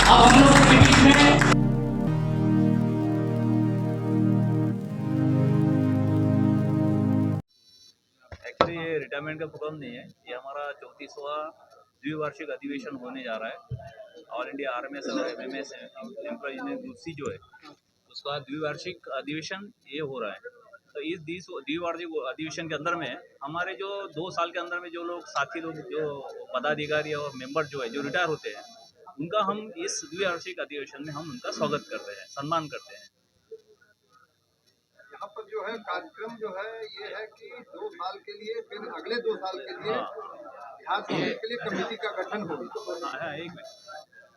अब हम लोग के बीच में एक्चुअली ये रिटायरमेंट का प्रोग्राम नहीं है, ये हमारा 34वां द्विवार्षिक अधिवेशन होने जा रहा है। ऑल इंडिया आरएमएस और MMS employ union group C जो है उसका द्विवार्षिक अधिवेशन ये हो रहा है। तो इस द्विवार्षिक अधिवेशन के अंदर में हमारे जो 2 साल के अंदर में जो लोग साथी लोग जो पदाधिकारी और मेंबर जो है जो रिटायर होते हैं उनका हम इस द्विवार्षिक अधिवेशन में हम उनका स्वागत करते हैं, सम्मान करते हैं। यहाँ पर जो है कार्यक्रम जो है ये है कि 2 साल के लिए फिर अगले 2 साल के लिए ध्यान देने के लिए कमेटी का गठन होगा। हाँ, एक मिनट।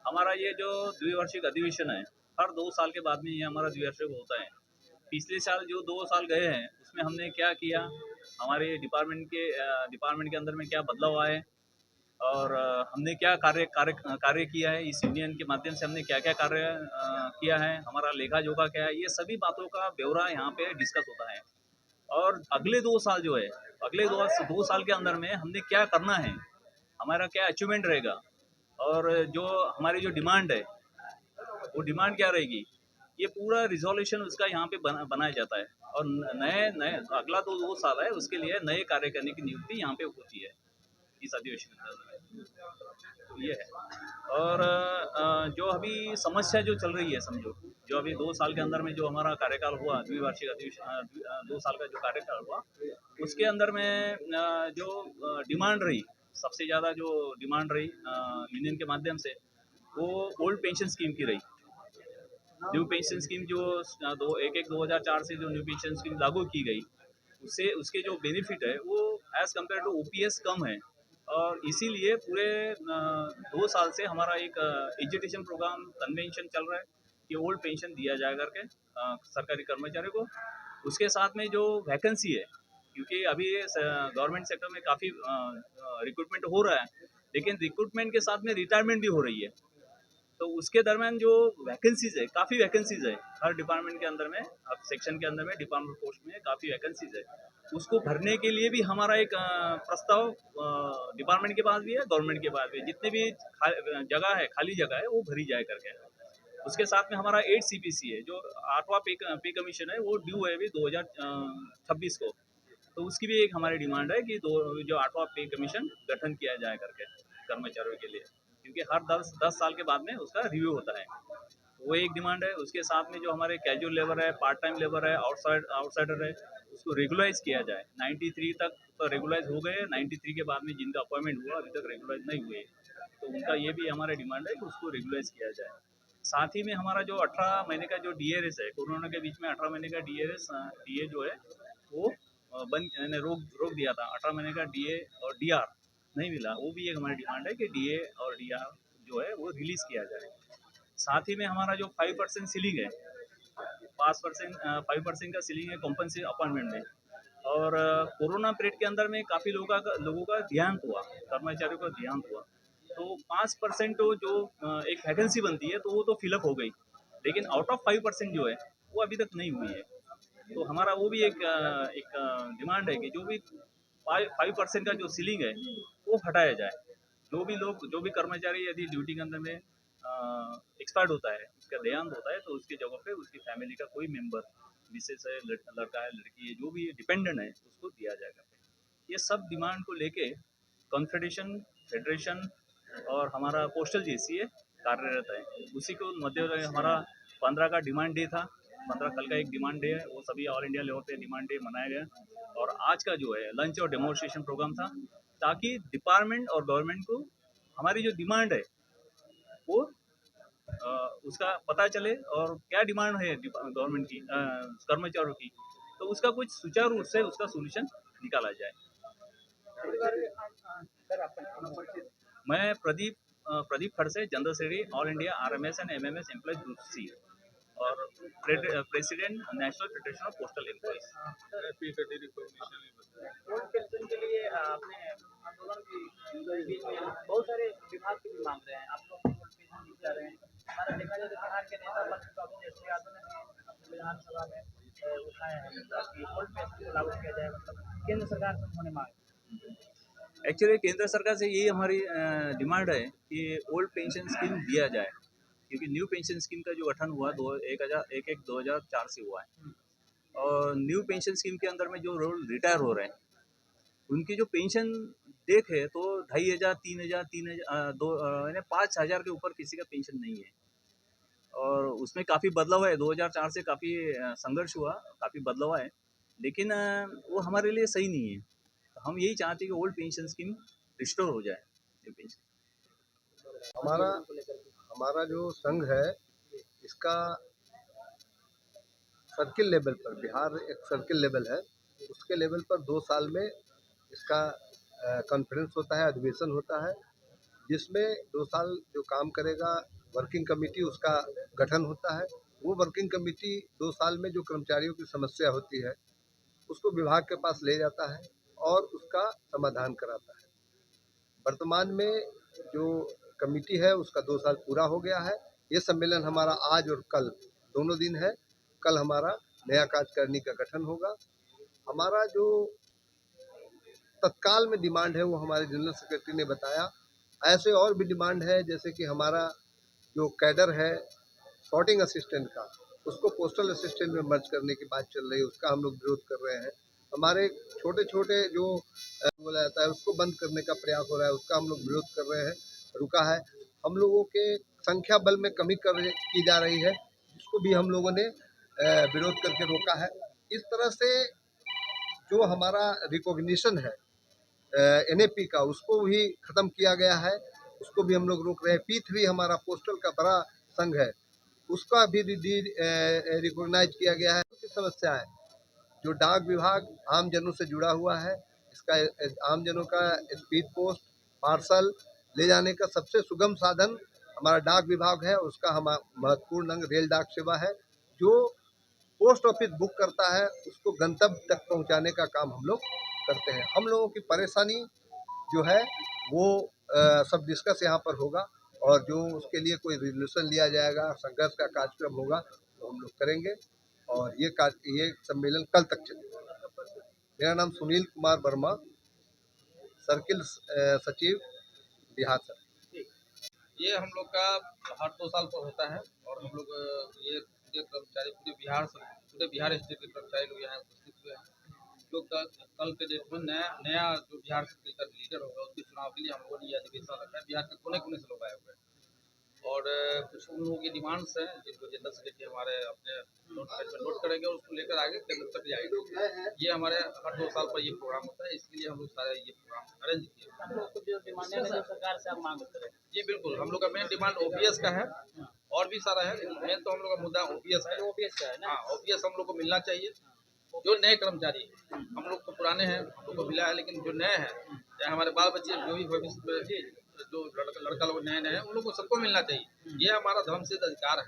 हमारा ये जो द्विवार्षिक अधिवेशन है हर 2 साल के बाद में ये हमारा द्विवार्षिक होता है। पिछले साल जो 2 साल गए हैं उसमें हमने क्या किया, हमारे डिपार्टमेंट के अंदर में क्या बदलाव आए और हमने क्या कार्य किया है, इस यूनियन के माध्यम से हमने क्या क्या कार्य किया है, हमारा लेखा जोखा क्या है, ये सभी बातों का ब्यौरा यहाँ पे डिस्कस होता है। और अगले 2 साल जो है, अगले 2 साल के अंदर में हमने क्या करना है, हमारा क्या अचीवमेंट रहेगा और जो हमारी जो डिमांड है वो डिमांड क्या रहेगी, ये पूरा रिजोल्यूशन उसका यहाँ पे बनाया जाता है। और नए नए अगला 2 साल है उसके लिए नए कार्य करने की नियुक्ति यहाँ पे होती है इस अधिवेशन के अंदर में। तो ये है। और जो अभी समस्या जो चल रही है, समझो जो अभी 2 साल के अंदर में जो हमारा कार्यकाल हुआ, द्विवार्षिक अधिवेशन 2 साल का जो कार्यकाल हुआ उसके अंदर में जो डिमांड रही, सबसे ज़्यादा जो डिमांड रही यूनियन के माध्यम से वो ओल्ड पेंशन स्कीम की रही। न्यू पेंशन स्कीम जो 2004 से जो न्यू पेंशन स्कीम लागू की गई उससे उसके जो बेनिफिट है वो एज़ कम्पेयर टू ओपीएस कम है। और इसीलिए पूरे 2 साल से हमारा एक एजुटेशन प्रोग्राम कन्वेंशन चल रहा है कि ओल्ड पेंशन दिया जाए करके सरकारी कर्मचारियों को। उसके साथ में जो वैकेंसी है, क्योंकि अभी गवर्नमेंट सेक्टर में काफ़ी रिक्रूटमेंट हो रहा है, लेकिन रिक्रूटमेंट के साथ में रिटायरमेंट भी हो रही है। तो उसके दरमियान जो वैकेंसीज है, काफ़ी वैकेंसीज है हर डिपार्टमेंट के अंदर में, हर सेक्शन के अंदर में डिपार्टमेंट पोस्ट में काफ़ी वैकेंसीज है। उसको भरने के लिए भी हमारा एक प्रस्ताव डिपार्टमेंट के पास भी है, गवर्नमेंट के पास भी है। जितने भी जगह है, खाली जगह है वो भरी जाए करके। उसके साथ में हमारा 8 CPC है, जो 8वां पे कमीशन है, वो ड्यू है अभी 2026 को। तो उसकी भी एक हमारी डिमांड है कि जो 8वां पे कमीशन गठन किया जाए करके कर्मचारियों के लिए, क्योंकि हर 10 साल के बाद में उसका रिव्यू होता है। वो एक डिमांड है। उसके साथ में जो हमारे कैजुअल लेबर है, पार्ट टाइम लेबर है, आउटसाइडर है, उसको रेगुलाइज किया जाए। 93 तक तो रेगुलाइज हो गए, 93 के बाद में जिनका अपॉइंटमेंट हुआ अभी तक रेगुलाइज नहीं हुए, तो उनका ये भी हमारा डिमांड है कि उसको रेगुलाइज किया जाए। साथ ही में हमारा जो 18 महीने का जो DRS है, कोरोना के बीच में 18 महीने का DA जो है वो बंद रोक दिया था। 18 महीने का DA और DR नहीं मिला, वो भी एक हमारी डिमांड है कि DA और DR जो है वो रिलीज़ किया जाए। साथ ही में हमारा जो 5% सीलिंग है, 5% का सीलिंग है कॉम्पनसेट अपॉइंटमेंट में। और कोरोना पीरियड के अंदर में काफ़ी लोगों का देहांत हुआ, कर्मचारियों का देहांत हुआ, तो 5% तो जो एक वैकेंसी बनती है तो वो तो फिलअप हो गई, लेकिन आउट ऑफ 5% जो है वो अभी तक नहीं हुई है। तो हमारा वो भी एक डिमांड है कि जो भी 5% का जो सीलिंग है वो हटाया जाए। जो भी कर्मचारी यदि ड्यूटी के अंदर में एक्सपायर्ड होता है, उसका देहांत होता है, तो उसकी जगह पे उसकी फैमिली का कोई मेंबर, मिसेस है, लड़का है, लड़की है, जो भी डिपेंडेंट है उसको दिया जाएगा। ये सब डिमांड को लेके कॉन्फेडरेशन, फेडरेशन और हमारा पोस्टल JCA कार्यरत है। उसी को मध्य हमारा 15 का डिमांड डे था, 15 कल का एक डिमांड डे है, वो सभी ऑल इंडिया लेवल पे डिमांड डे मनाया गया। और आज का जो है लंच और डेमोन्स्ट्रेशन प्रोग्राम था, ताकि डिपार्टमेंट और गवर्नमेंट को हमारी जो डिमांड है वो उसका पता चले और क्या डिमांड है गवर्नमेंट की, कर्मचारियों की, तो उसका कुछ सुचारू रूप से उसका सोल्यूशन निकाला जाए। मैं Pradeep Khadse, general secretary all India RMS and MMS employ group C और president national federation of postal employees. के लिए आपने आंदोलन की बीच में बहुत सारे विभाग की भी मांग रहे हैं, आप लोग जा रहे हैं। हमारा देखा जाए तो बिहार के नेता पद यादव ने भी विधानसभा में उठाए हैं कि ओल्ड पेंशन को लागू किया जाए, मतलब केंद्र सरकार से उन्होंने मांग। एक्चुअली केंद्र सरकार से यही हमारी डिमांड है कि ओल्ड पेंशन स्कीम दिया जाए। क्योंकि न्यू पेंशन स्कीम का जो गठन हुआ 2004 से हुआ है। और न्यू पेंशन स्कीम के अंदर में जो रोल रिटायर हो रहे हैं उनकी जो पेंशन देखे तो 2500, 3000, 3000, 5000 के ऊपर किसी का पेंशन नहीं है। और उसमें काफ़ी बदलाव है, 2004 से काफ़ी संघर्ष हुआ, काफ़ी बदलाव है, लेकिन वो हमारे लिए सही नहीं है। तो हम यही चाहते हैं कि ओल्ड पेंशन स्कीम रिस्टोर हो जाए। न्यू पेंशन हमारा जो संघ है इसका सर्किल लेवल पर, बिहार एक सर्किल लेवल है, उसके लेवल पर 2 साल में इसका कॉन्फ्रेंस होता है, अधिवेशन होता है, जिसमें 2 साल जो काम करेगा वर्किंग कमेटी उसका गठन होता है। वो वर्किंग कमेटी 2 साल में जो कर्मचारियों की समस्या होती है उसको विभाग के पास ले जाता है और उसका समाधान कराता है। वर्तमान में जो कमेटी है उसका 2 साल पूरा हो गया है। ये सम्मेलन हमारा आज और कल दोनों दिन है। कल हमारा नया कार्यकारिणी का गठन होगा। हमारा जो तत्काल में डिमांड है वो हमारे जनरल सेक्रेटरी ने बताया। ऐसे और भी डिमांड है, जैसे कि हमारा जो कैडर है सॉर्टिंग असिस्टेंट का, उसको पोस्टल असिस्टेंट में मर्ज करने की बात चल रही है, उसका हम लोग विरोध कर रहे हैं। हमारे छोटे छोटे जो बोला जाता है उसको बंद करने का प्रयास हो रहा है, उसका हम लोग विरोध कर रहे हैं, रुका है। हम लोगों के संख्या बल में कमी की जा रही है, जिसको भी हम लोगों ने विरोध करके रोका है। इस तरह से जो हमारा रिकॉग्निशन है NAP का, उसको भी ख़त्म किया गया है, उसको भी हम लोग रोक रहे हैं। P3 हमारा पोस्टल का बड़ा संघ है, उसका भी रिकॉग्नाइज किया गया है। की समस्या है जो डाक विभाग आम जनों से जुड़ा हुआ है, इसका आम जनों का स्पीड पोस्ट पार्सल ले जाने का सबसे सुगम साधन हमारा डाक विभाग है। उसका हम महत्वपूर्ण अंग रेल डाक सेवा है, जो पोस्ट ऑफिस बुक करता है उसको गंतव्य तक पहुंचाने का काम हम लोग करते हैं। हम लोगों की परेशानी जो है वो सब डिस्कस यहाँ पर होगा, और जो उसके लिए कोई रिजोल्यूशन लिया जाएगा, संघर्ष का कार्यक्रम होगा तो हम लोग करेंगे। और ये सम्मेलन कल तक चलेगा। मेरा नाम सुनील कुमार वर्मा, सर्किल सचिव बिहार सर। ये हम लोग का हर 2 साल पर होता है, और हम लोग ये पूरे कर्मचारी पूरे बिहार स्टेट के कर्मचारी लोग यहाँ उपस्थित हुए हैं। जो कल के डेट में नया जो बिहार सर्किल का लीडर होगा उसके चुनाव के लिए हम लोगों ने यह अधिवेशन रखा है। बिहार के कोने कोने से लोग आए हुए हैं, और कुछ उन लोगों की डिमांड्स हैं जिनको जनरल सेक्रेटरी हमारे अपने नोट करेंगे और उसको लेकर आगे केंद्र तक जाएंगे। ये हमारे हर 2 साल पर ये प्रोग्राम होता है, इसके लिए हम लोग सारे ये प्रोग्राम अरेंज किए। हम लोग कुछ जो डिमांड है जो सरकार से आप मांग करें। जी बिल्कुल, हम लोग का मेन डिमांड OPS का है, और भी सारा है, मेन तो हम लोग का मुद्दा OPS है। OPS का है ना? हाँ, OPS हम लोग को मिलना चाहिए। जो नए कर्मचारी हैं, हम लोग तो पुराने हैं, हम लोग को मिला है, लेकिन जो नए हैं, चाहे हमारे बाल बच्चे जो भी भविष्य में जो लड़का लोग नए हैं, उन लोग को सबको मिलना चाहिए। ये हमारा धर्म सिद्ध अधिकार है,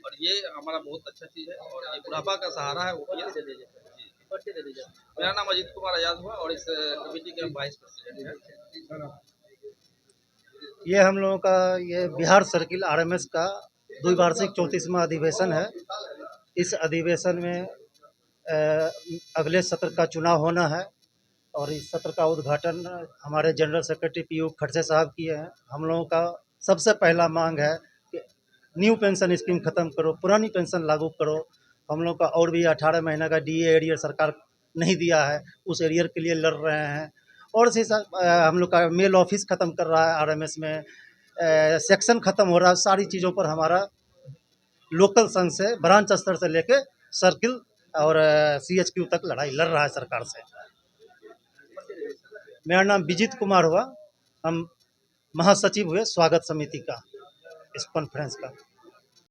और ये हमारा बहुत अच्छा चीज़ है, और ये बुढ़ापा का सहारा है OPS। दे दीजिए। मेरा नाम अजीत कुमार आजाद हुआ, और इस कमेटी के वाइस प्रेसिडेंट हैं। ये हम लोगों का ये बिहार सर्किल RMS का द्विवार्षिक 34वां अधिवेशन है। इस अधिवेशन में अगले सत्र का चुनाव होना है, और इस सत्र का उद्घाटन हमारे जनरल सेक्रेटरी PU खड़से साहब किए हैं। हम लोगों का सबसे पहला मांग है कि न्यू पेंशन स्कीम ख़त्म करो, पुरानी पेंशन लागू करो। हम लोग का और भी 18 महीने का DA एरियर सरकार नहीं दिया है, उस एरियर के लिए लड़ रहे हैं। और इसी हम लोग का मेल ऑफिस ख़त्म कर रहा है RMS में, सेक्शन ख़त्म हो रहा है। सारी चीज़ों पर हमारा लोकल संघ से ब्रांच स्तर से लेके सर्किल और CHQ तक लड़ाई लड़ रहा है सरकार से। मेरा नाम विजित कुमार हुआ, हम महासचिव हुए स्वागत समिति का इस कॉन्फ्रेंस का।